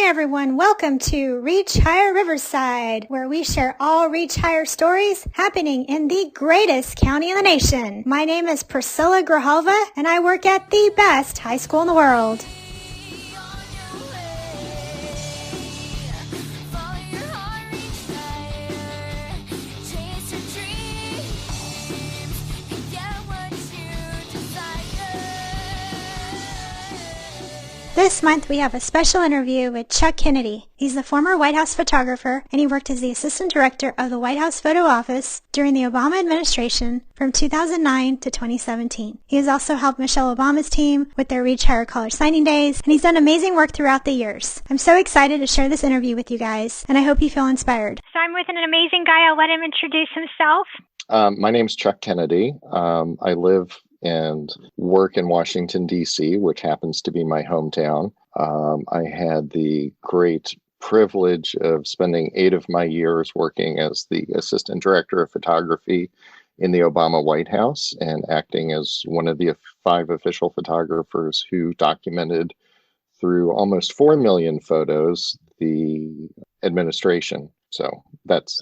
everyone, welcome to Reach Higher Riverside, where we share all Reach Higher stories happening in the greatest county in the nation. My name is Priscilla Grijalva, and I work at the best high school in the world. This month, we have a special interview with Chuck Kennedy. He's the former White House photographer, and he worked as the assistant director of the White House Photo Office during the Obama administration from 2009 to 2017. He has also helped Michelle Obama's team with their Reach Higher College signing days, and he's done amazing work throughout the years. I'm so excited to share this interview with you guys, and I hope you feel inspired. So I'm with an amazing guy. I'll let him introduce himself. My name's Chuck Kennedy. I live and work in Washington, D.C., which happens to be my hometown. I had the great privilege of spending 8 of my years working as the assistant director of photography in the Obama White House and acting as one of the 5 official photographers who documented through almost 4 million photos the administration. So that's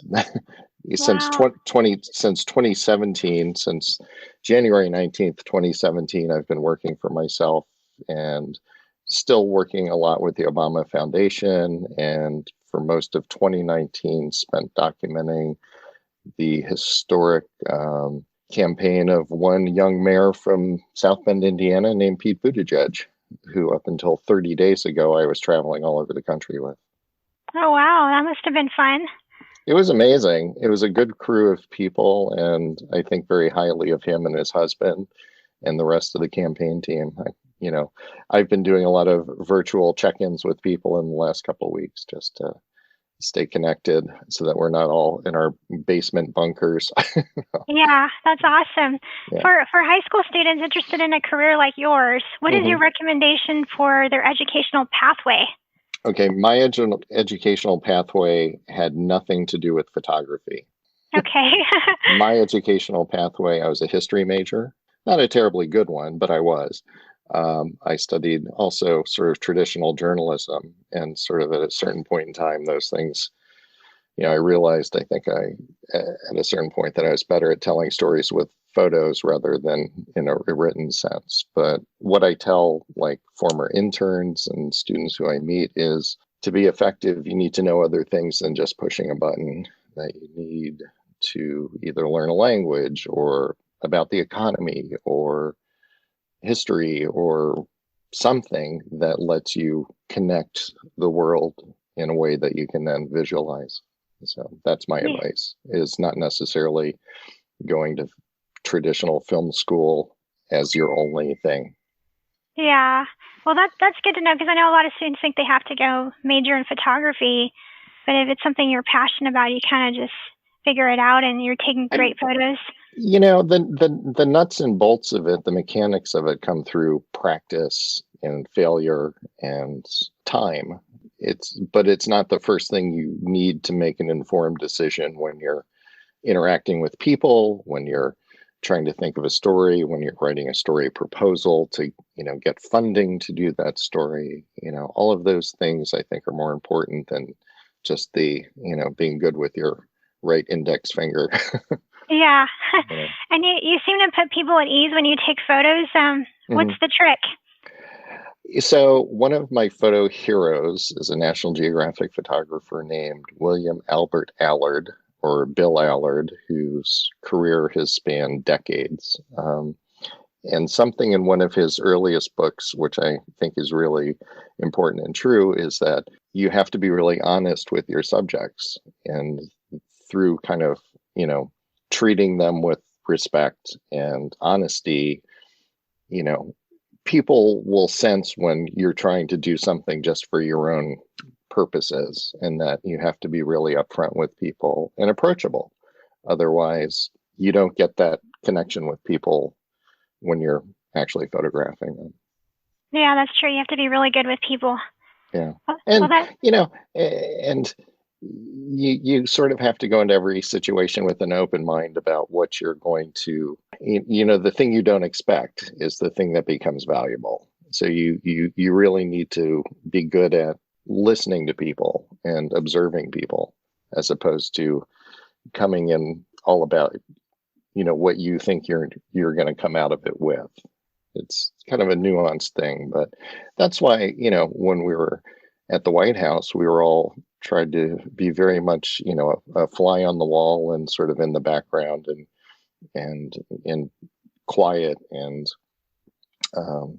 since 2017, since January 19th, 2017, I've been working for myself and still working a lot with the Obama Foundation. And for most of 2019, spent documenting the historic campaign of one young mayor from South Bend, Indiana, named Pete Buttigieg, who up until 30 days ago, I was traveling all over the country with. Oh, wow. That must have been fun. It was amazing. It was a good crew of people, and I think very highly of him and his husband and the rest of the campaign team. I've been doing a lot of virtual check-ins with people in the last couple of weeks just to stay connected so that we're not all in our basement bunkers. Yeah, that's awesome. Yeah. For high school students interested in a career like yours, what is your recommendation for their educational pathway? Okay, my educational pathway had nothing to do with photography. Okay. My educational pathway, I was a history major. Not a terribly good one, but I was. I studied also sort of traditional journalism, and sort of at a certain point in time, those things, I realized, at a certain point that I was better at telling stories with photos rather than in a written sense. But what I tell like former interns and students who I meet is to be effective, you need to know other things than just pushing a button, that you need to either learn a language or about the economy or history or something that lets you connect the world in a way that you can then visualize. So that's my advice, is not necessarily going to traditional film school as your only thing. Yeah. Well, that's good to know, because I know a lot of students think they have to go major in photography, but if it's something you're passionate about, you kind of just figure it out and you're taking great photos. The nuts and bolts of it, the mechanics of it come through practice and failure and time. But it's not the first thing you need to make an informed decision when you're interacting with people, when you're trying to think of a story, when you're writing a story proposal to, get funding to do that story. All of those things I think are more important than just the, being good with your right index finger. Yeah. And you seem to put people at ease when you take photos. What's the trick? So one of my photo heroes is a National Geographic photographer named William Albert Allard, or Bill Allard, whose career has spanned decades. And something in one of his earliest books, which I think is really important and true, is that you have to be really honest with your subjects. And through kind of, treating them with respect and honesty, people will sense when you're trying to do something just for your own purposes, and that you have to be really upfront with people and approachable. Otherwise, you don't get that connection with people when you're actually photographing them. Yeah, that's true. You have to be really good with people. Yeah. And, and you sort of have to go into every situation with an open mind about what you're going to, the thing you don't expect is the thing that becomes valuable. So you really need to be good at listening to people and observing people, as opposed to coming in all about, what you think you're going to come out of it with. It's kind of a nuanced thing, but that's why, when we were at the White House, we were all tried to be very much, a fly on the wall and sort of in the background and quiet and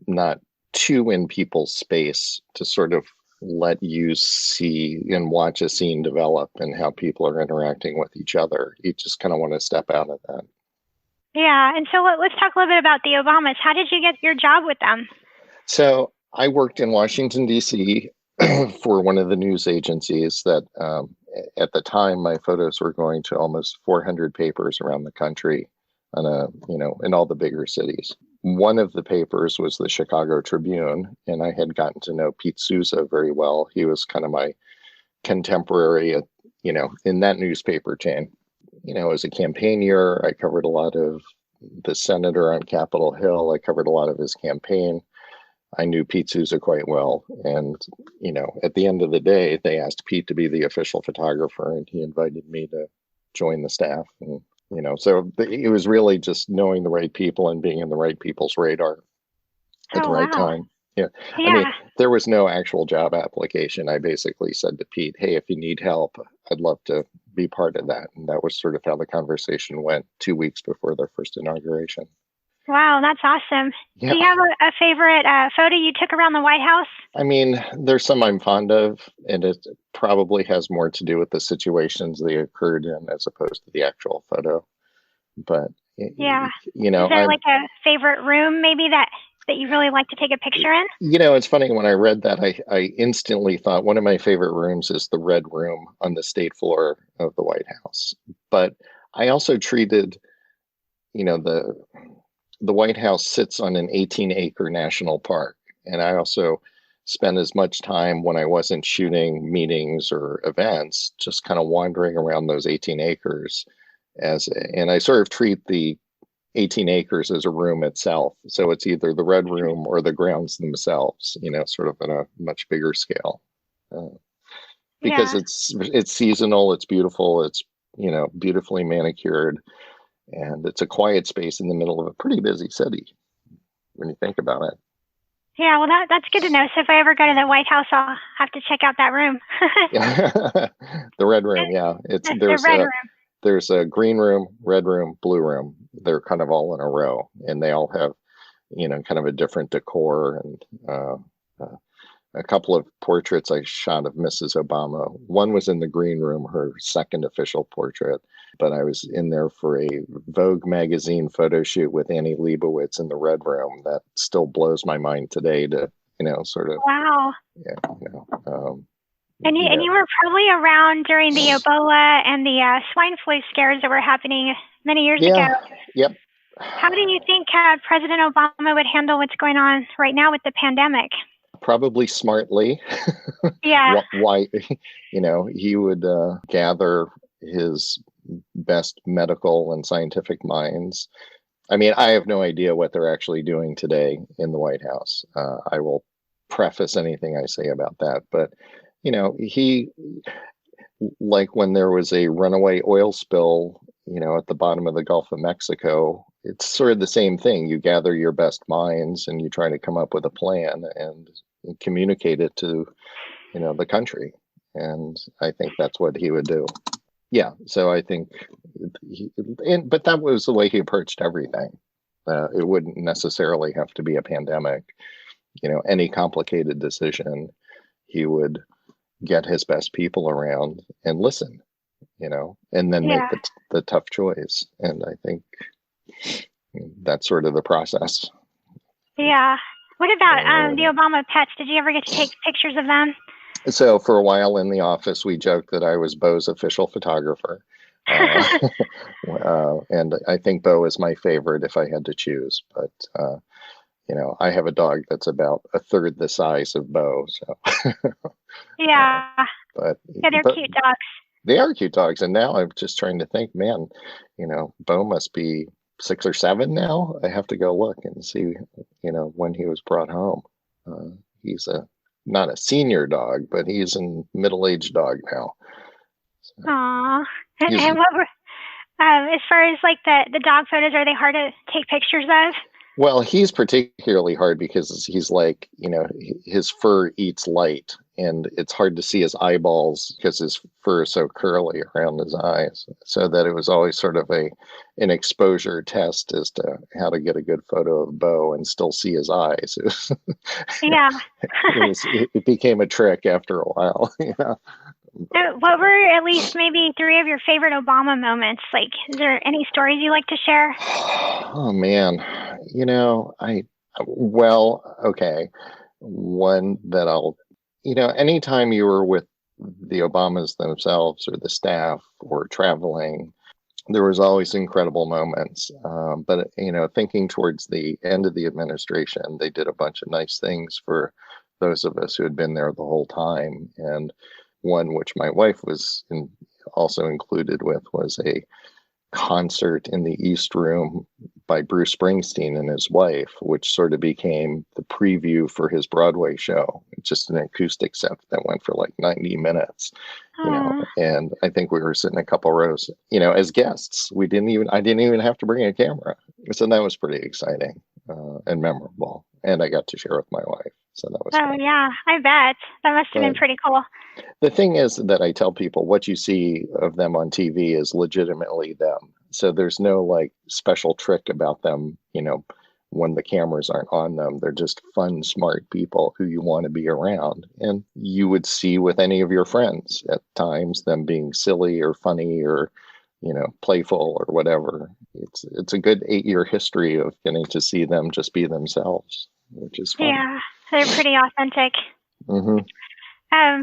not too in people's space to sort of let you see and watch a scene develop and how people are interacting with each other. You just kind of want to step out of that. Yeah, and so let's talk a little bit about the Obamas. How did you get your job with them? So I worked in Washington, D.C. for one of the news agencies that at the time my photos were going to almost 400 papers around the country in all the bigger cities. One of the papers was the Chicago Tribune, and I had gotten to know Pete Souza very well. He was kind of my contemporary, in that newspaper chain. It was a campaign year. I covered a lot of the senator on Capitol Hill. I covered a lot of his campaign. I knew Pete Souza quite well. And, at the end of the day, they asked Pete to be the official photographer, and he invited me to join the staff. And, so it was really just knowing the right people and being in the right people's radar at the right time. Yeah. I mean, there was no actual job application. I basically said to Pete, hey, if you need help, I'd love to be part of that. And that was sort of how the conversation went 2 weeks before their first inauguration. Wow, that's awesome. Yeah. Do you have a favorite photo you took around the White House? I mean, there's some I'm fond of, and it probably has more to do with the situations they occurred in as opposed to the actual photo. But, yeah. Is there like a favorite room maybe that you really like to take a picture in? It's funny, when I read that, I instantly thought one of my favorite rooms is the Red Room on the state floor of the White House. But I also treated, the White House sits on an 18-acre national park. And I also spent as much time when I wasn't shooting meetings or events, just kind of wandering around those 18 acres and I sort of treat the 18 acres as a room itself. So it's either the Red Room or the grounds themselves, sort of on a much bigger scale. Because it's seasonal, it's beautiful, it's, beautifully manicured, and it's a quiet space in the middle of a pretty busy city when you think about it. Yeah, well, that's good to know. So if I ever go to the White House, I'll have to check out that room. The Red Room, yeah. The Red Room. There's a green room, red room, blue room. They're kind of all in a row, and they all have, kind of a different decor and a couple of portraits I shot of Mrs. Obama. One was in the green room, her second official portrait, but I was in there for a Vogue magazine photo shoot with Annie Leibovitz in the Red Room. That still blows my mind today to, sort of. Wow. Yeah. And you were probably around during the Ebola and the swine flu scares that were happening many years ago. Yep. How do you think President Obama would handle what's going on right now with the pandemic? Probably smartly. Yeah. Why, he would gather his best medical and scientific minds. I mean, I have no idea what they're actually doing today in the White House. I will preface anything I say about that, but he, like when there was a runaway oil spill, at the bottom of the Gulf of Mexico, it's sort of the same thing. You gather your best minds and you try to come up with a plan and communicate it to, the country. And I think that's what he would do. Yeah. So I think, but that was the way he approached everything. It wouldn't necessarily have to be a pandemic, any complicated decision, he would get his best people around and listen, and then make the tough choice. And I think that's sort of the process. Yeah. What about the Obama pets? Did you ever get to take pictures of them? So for a while in the office, we joked that I was Beau's official photographer. And I think Beau is my favorite if I had to choose. But, I have a dog that's about a third the size of Beau. So. Yeah. But they're cute dogs. They are cute dogs. And now I'm just trying to think, man, Beau must be 6 or 7 now. I have to go look and see, when he was brought home. He's a not a senior dog, but he's a middle-aged dog now. So Aw. he's And what were, as far as like the dog photos, are they hard to take pictures of? Well, he's particularly hard because he's like, his fur eats light and it's hard to see his eyeballs because his fur is so curly around his eyes. So that it was always sort of an exposure test as to how to get a good photo of Bo and still see his eyes. Yeah. It became a trick after a while. What were at least maybe 3 of your favorite Obama moments? Like, is there any stories you like to share? Oh man, okay. One that anytime you were with the Obamas themselves or the staff or traveling, there was always incredible moments. But thinking towards the end of the administration, they did a bunch of nice things for those of us who had been there the whole time. And one which my wife was also included with was a concert in the East Room by Bruce Springsteen and his wife, which sort of became the preview for his Broadway show. Just an acoustic set that went for like 90 minutes, and I think we were sitting a couple rows, as guests. I didn't even have to bring a camera. So that was pretty exciting and memorable. And I got to share with my wife. So that was fun. Yeah, I bet. That must have been pretty cool. The thing is that I tell people what you see of them on TV is legitimately them. So there's no like special trick about them, when the cameras aren't on them. They're just fun, smart people who you want to be around. And you would see with any of your friends at times them being silly or funny or, playful or whatever. It's a good 8-year history of getting to see them just be themselves, which is fun. Yeah, they're pretty authentic. Mm-hmm.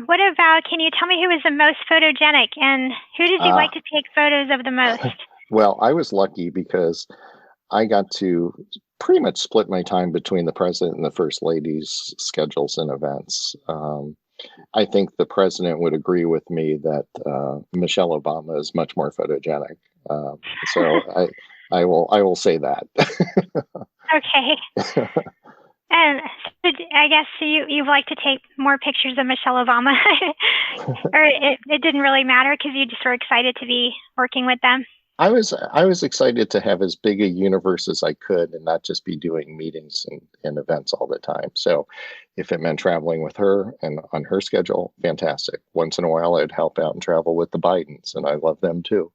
What about, can you tell me who was the most photogenic and who did you like to take photos of the most? Well, I was lucky because I got to pretty much split my time between the president and the first lady's schedules and events. I think the president would agree with me that Michelle Obama is much more photogenic. So I will say that. Okay. And I guess you like to take more pictures of Michelle Obama, or it didn't really matter because you just were excited to be working with them. I was excited to have as big a universe as I could and not just be doing meetings and events all the time. So if it meant traveling with her and on her schedule, fantastic. Once in a while, I'd help out and travel with the Bidens, and I love them too.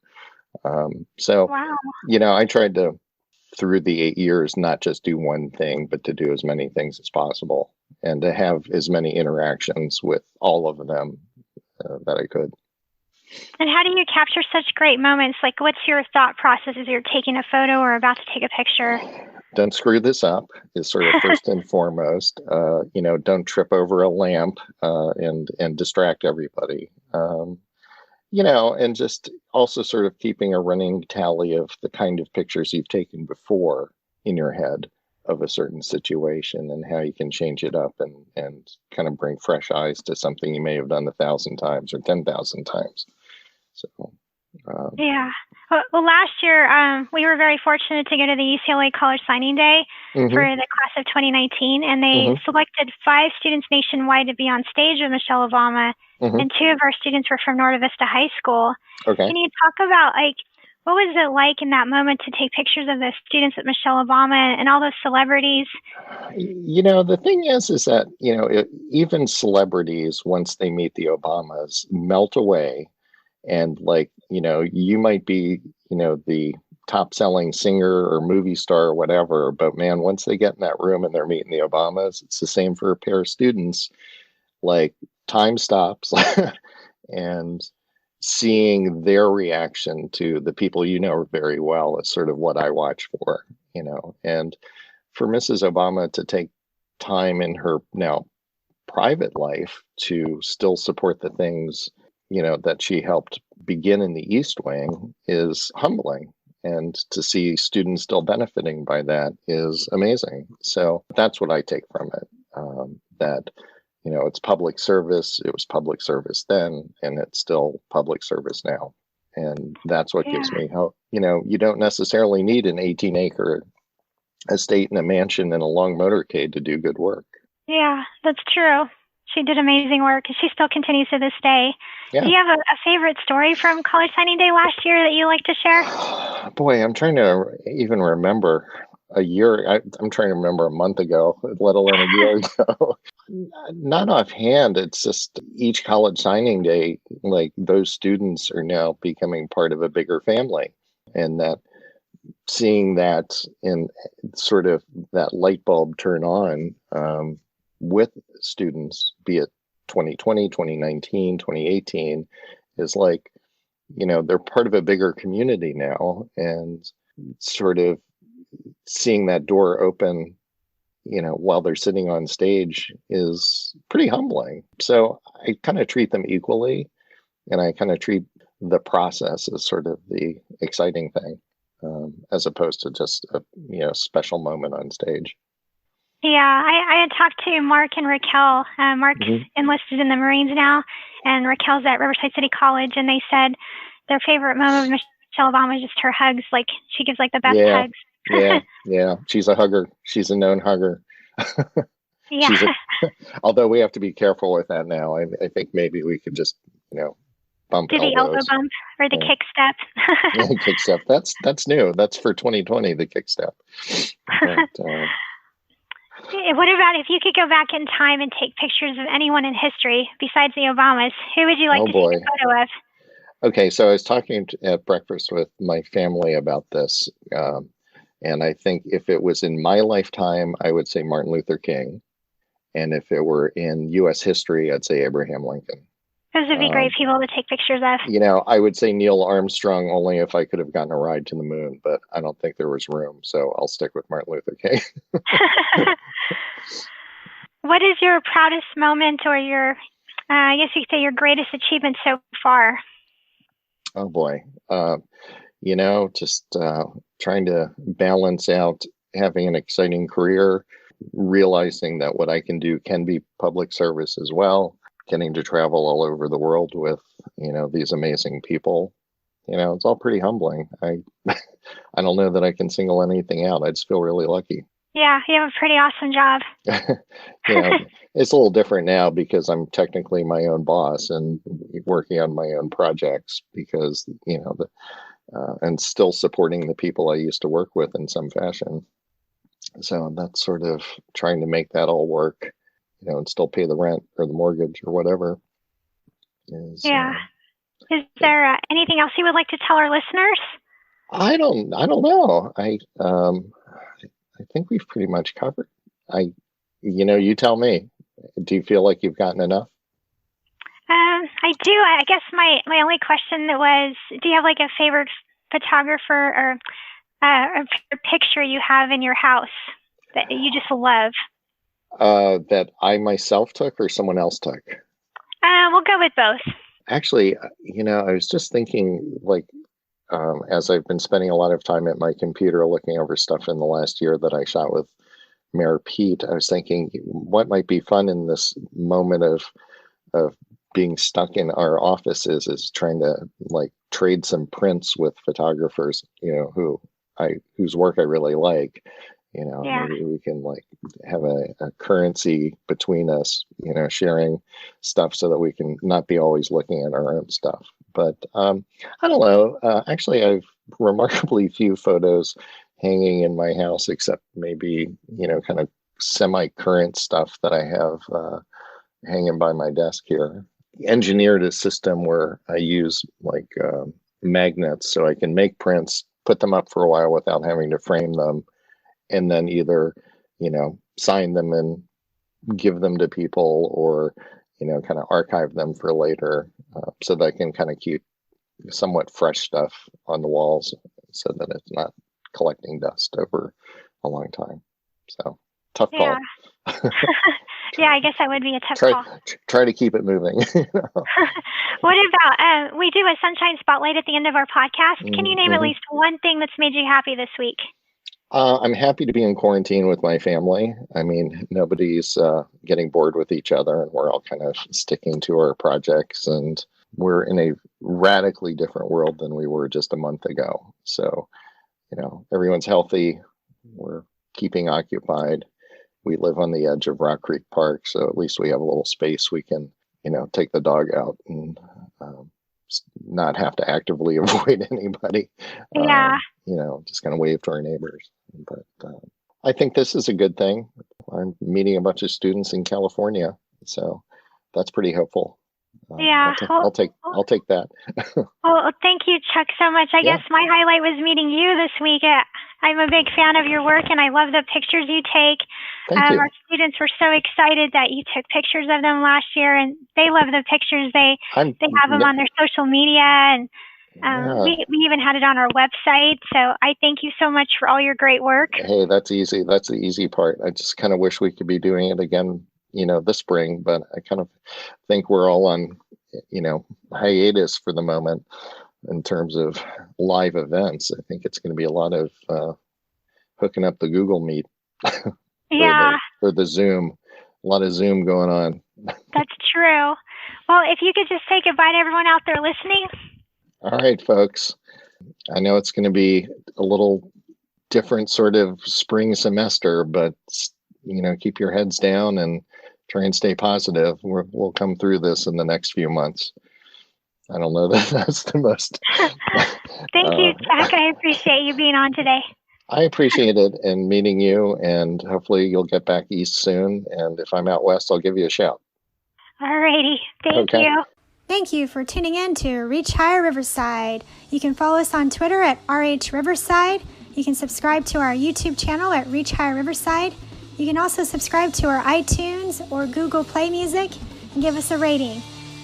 Wow. I tried to, through the 8 years, not just do one thing, but to do as many things as possible and to have as many interactions with all of them that I could. And how do you capture such great moments? Like, what's your thought process as you're taking a photo or about to take a picture? Don't screw this up is sort of first and foremost. Don't trip over a lamp and distract everybody. And just also sort of keeping a running tally of the kind of pictures you've taken before in your head of a certain situation and how you can change it up and kind of bring fresh eyes to something you may have done 1,000 times or 10,000 times. So, yeah. Well, last year, we were very fortunate to go to the UCLA College Signing Day for the class of 2019, and they selected 5 students nationwide to be on stage with Michelle Obama, and 2 of our students were from Norte Vista High School. Okay. Can you talk about, what was it like in that moment to take pictures of the students with Michelle Obama and all those celebrities? The thing is that, even celebrities, once they meet the Obamas, melt away. And you might be, the top selling singer or movie star or whatever, but man, once they get in that room and they're meeting the Obamas, it's the same for a pair of students. Like, time stops and seeing their reaction to the people very well is sort of what I watch for, and for Mrs. Obama to take time in her now private life to still support the things that she helped begin in the East Wing is humbling. And to see students still benefiting by that is amazing. So that's what I take from it, that, it's public service. It was public service then, and it's still public service now. And that's what gives me hope. You don't necessarily need an 18-acre estate and a mansion and a long motorcade to do good work. Yeah, that's true. She did amazing work. She still continues to this day. Yeah. Do you have a favorite story from College Signing Day last year that you like to share? Boy, I'm trying to even remember a year. I'm trying to remember a month ago, let alone a year ago. Not offhand. It's just each college signing day, like those students are now becoming part of a bigger family. And that seeing that in sort of that light bulb turn on with students, be it 2020, 2019, 2018, is like, they're part of a bigger community now, and sort of seeing that door open, while they're sitting on stage is pretty humbling. So I kind of treat them equally, and I kind of treat the process as sort of the exciting thing, as opposed to just a special moment on stage. Yeah, I had talked to Mark and Raquel. Mark's enlisted in the Marines now, and Raquel's at Riverside City College, and they said their favorite moment of Michelle Obama is just her hugs. Like, she gives like the best hugs. Yeah. She's a hugger. She's a known hugger. Yeah. Although we have to be careful with that now. I think maybe we could just, bump do the elbow bump or the kick step. Yeah, kick step. That's new. That's for 2020, the kick step. But, what about if you could go back in time and take pictures of anyone in history besides the Obamas? Who would you like to see a photo of? Okay, so I was talking at breakfast with my family about this, and I think if it was in my lifetime, I would say Martin Luther King, and if it were in U.S. history, I'd say Abraham Lincoln. Those would be great people to take pictures of. I would say Neil Armstrong only if I could have gotten a ride to the moon, but I don't think there was room, so I'll stick with Martin Luther King. What is your proudest moment, or your, I guess you could say, your greatest achievement so far? Oh boy. Just trying to balance out having an exciting career, realizing that what I can do can be public service as well, getting to travel all over the world with, these amazing people. It's all pretty humbling. I don't know that I can single anything out. I just feel really lucky. Yeah, you have a pretty awesome job. It's a little different now because I'm technically my own boss and working on my own projects because, and still supporting the people I used to work with in some fashion. So that's sort of trying to make that all work, and still pay the rent or the mortgage or whatever. Is there anything else you would like to tell our listeners? I don't know. I think we've pretty much covered. You tell me. Do you feel like you've gotten enough? I do. I guess my only question was, do you have like a favorite photographer or a picture you have in your house that you just love? That I myself took or someone else took? We'll go with both. Actually, I was just thinking, like, as I've been spending a lot of time at my computer looking over stuff in the last year that I shot with Mayor Pete, I was thinking what might be fun in this moment of being stuck in our offices is trying to like trade some prints with photographers, whose work I really like. Maybe we can like have a currency between us, sharing stuff so that we can not be always looking at our own stuff. But I don't know. Actually, I've remarkably few photos hanging in my house, except maybe, kind of semi-current stuff that I have hanging by my desk here. Engineered a system where I use like magnets so I can make prints, put them up for a while without having to frame them, and then either, sign them and give them to people or, kind of archive them for later so that I can kind of keep somewhat fresh stuff on the walls so that it's not collecting dust over a long time. So tough call. Yeah, I guess that would be a tough call. Try to keep it moving. What about, we do a sunshine spotlight at the end of our podcast. Can you name at least one thing that's made you happy this week? I'm happy to be in quarantine with my family. I mean, nobody's getting bored with each other, and we're all kind of sticking to our projects, and we're in a radically different world than we were just a month ago. So, everyone's healthy. We're keeping occupied. we live on the edge of Rock Creek Park, so at least we have a little space we can, take the dog out and not have to actively avoid anybody. Yeah. Just kind of wave to our neighbors. But I think this is a good thing. I'm meeting a bunch of students in California, so that's pretty hopeful. Yeah. I'll take that. Well, thank you, Chuck, so much. I guess my highlight was meeting you this week. I'm a big fan of your work, and I love the pictures you take. Thank you. Our students were so excited that you took pictures of them last year, and they love the pictures. They have them on their social media, and we even had it on our website. So I thank you so much for all your great work. Hey, that's easy. That's the easy part. I just kind of wish we could be doing it again, this spring, but I kind of think we're all on, hiatus for the moment in terms of live events. I think it's going to be a lot of hooking up the Google Meet or the Zoom. A lot of Zoom going on. That's true. Well, if you could just say goodbye to everyone out there listening. All right, folks. I know it's going to be a little different sort of spring semester, but, keep your heads down and try and stay positive. We'll come through this in the next few months. I don't know that that's the most. Thank you, Chuck. I appreciate you being on today. I appreciate it and meeting you, and hopefully you'll get back east soon. And if I'm out west, I'll give you a shout. All righty. Thank you. Thank you for tuning in to Reach Higher Riverside. You can follow us on Twitter at RH Riverside. You can subscribe to our YouTube channel at Reach Higher Riverside. You can also subscribe to our iTunes or Google Play Music and give us a rating.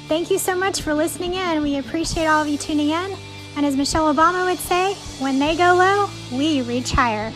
Thank you so much for listening in. We appreciate all of you tuning in. And as Michelle Obama would say, when they go low, we reach higher.